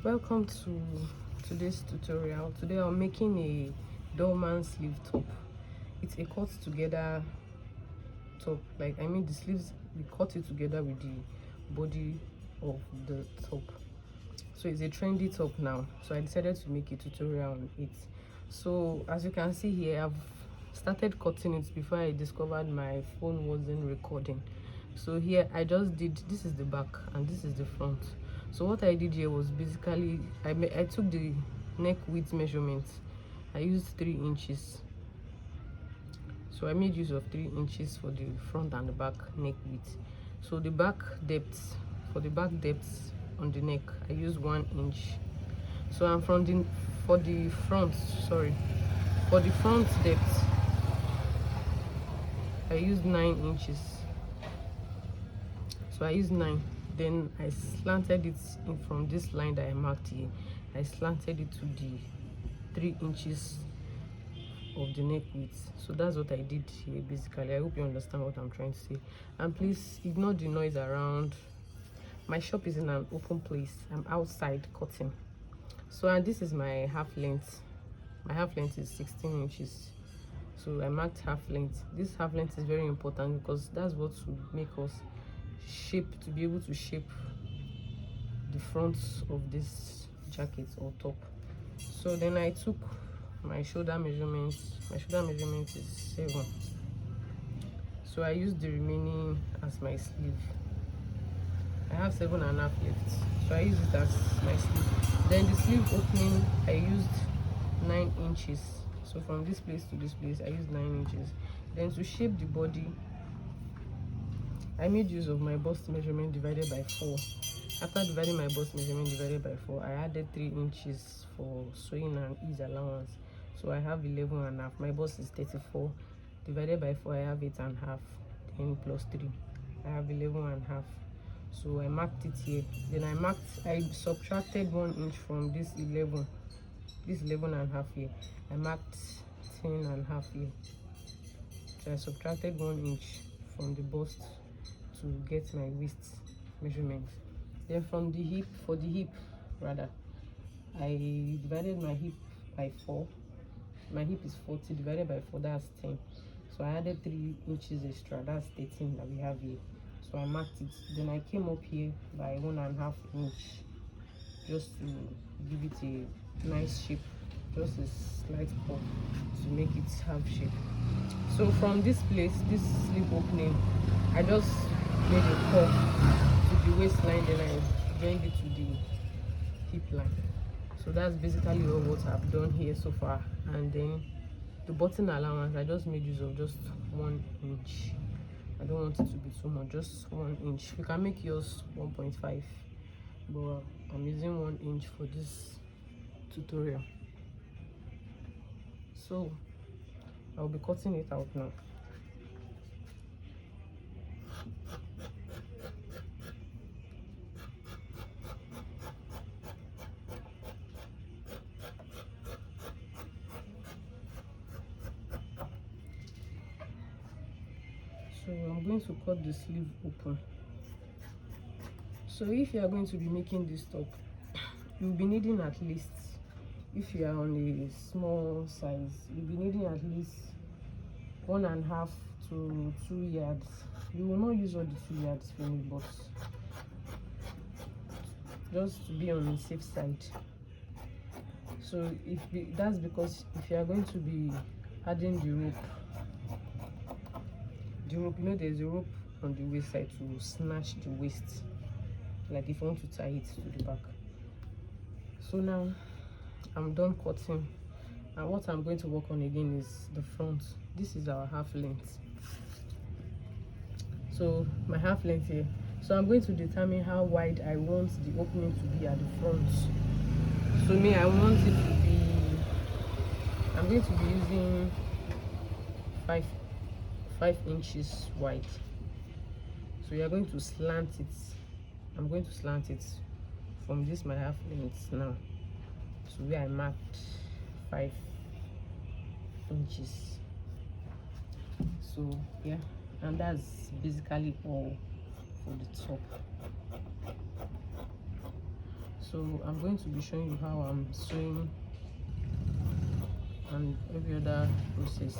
Welcome to today's tutorial. Today I'm making a dollman sleeve top. It's a cut together top. The sleeves, we cut it together with the body of the top. So it's a trendy top now, so I decided to make a tutorial on it. So as you can see here, I've started cutting it before I discovered my phone wasn't recording. So here I just did, this is the back and this is the front. So what I did here was basically I took the neck width measurement. I used 3 inches. So I made use of 3 inches for the front and the back neck width. So the back depth, for the back depth on the neck, I used 1 inch. So I'm for the front, for the front depth, I used 9 inches. So I used 9. Then I slanted it in from this line that I marked here. I slanted it to the 3 inches of the neck width. So that's what I did here basically. I hope you understand what I'm trying to say, and please ignore the noise around. My shop is in an open place. I'm outside cutting. So, and this is my half length. My half length is 16 inches. So I marked half length. This half length is very important because that's what will make us to be able to shape the front of this jacket or top. So then I took my shoulder measurement. My shoulder measurement is 7. So I used the remaining as my sleeve. I have 7.5 left, so I use it as my sleeve. Then the sleeve opening, I used 9 inches. So from this place to this place, I used 9 inches. Then to shape the body, I made use of my bust measurement divided by 4. After dividing my bust measurement divided by 4, I added 3 inches for sewing and ease allowance. So I have 11.5. My bust is 34. Divided by 4, I have 8.5. Then plus 3, I have 11.5. So I marked it here. Then I subtracted 1 inch from this 11. This 11.5 here. I marked 10.5 here. So I subtracted 1 inch from the bust to get my waist measurement. Then from the hip, for the hip rather, I divided my hip by 4. My hip is 40, divided by 4, that's 10. So I added 3 inches extra, that's 13 that we have here. So I marked it. Then I came up here by 1.5 inch just to give it a nice shape, just a slight pop to make it have shape. So from this place, this sleeve opening, I just made a curve to the waistline, then I joined it to the hip line. So that's basically all what I've done here so far. And then the button allowance, I just made use of just 1 inch. I don't want it to be too much, just 1 inch. You can make yours 1.5, but I'm using 1 inch for this tutorial. So I'll be cutting it out now. So I'm going to cut the sleeve open. So if you are going to be making this top, you'll be needing at least, if you are on a small size, you'll be needing at least 1.5 to 2 yards. You will not use all the 2 yards for me, but just to be on the safe side. So that's because if you are going to be adding the rope, you know there's a rope on the waist side to snatch the waist, like if you want to tie it to the back. So now I'm done cutting, and what I'm going to work on again is the front. This is our half length. So my half length here, so I'm going to determine how wide I want the opening to be at the front. So me, I want it to be, I'm going to be using 5 inches wide. So you're going to slant it. I'm going to slant it from this my half length now to where I marked 5 inches. So yeah, and that's basically all for the top. So I'm going to be showing you how I'm sewing and every other process.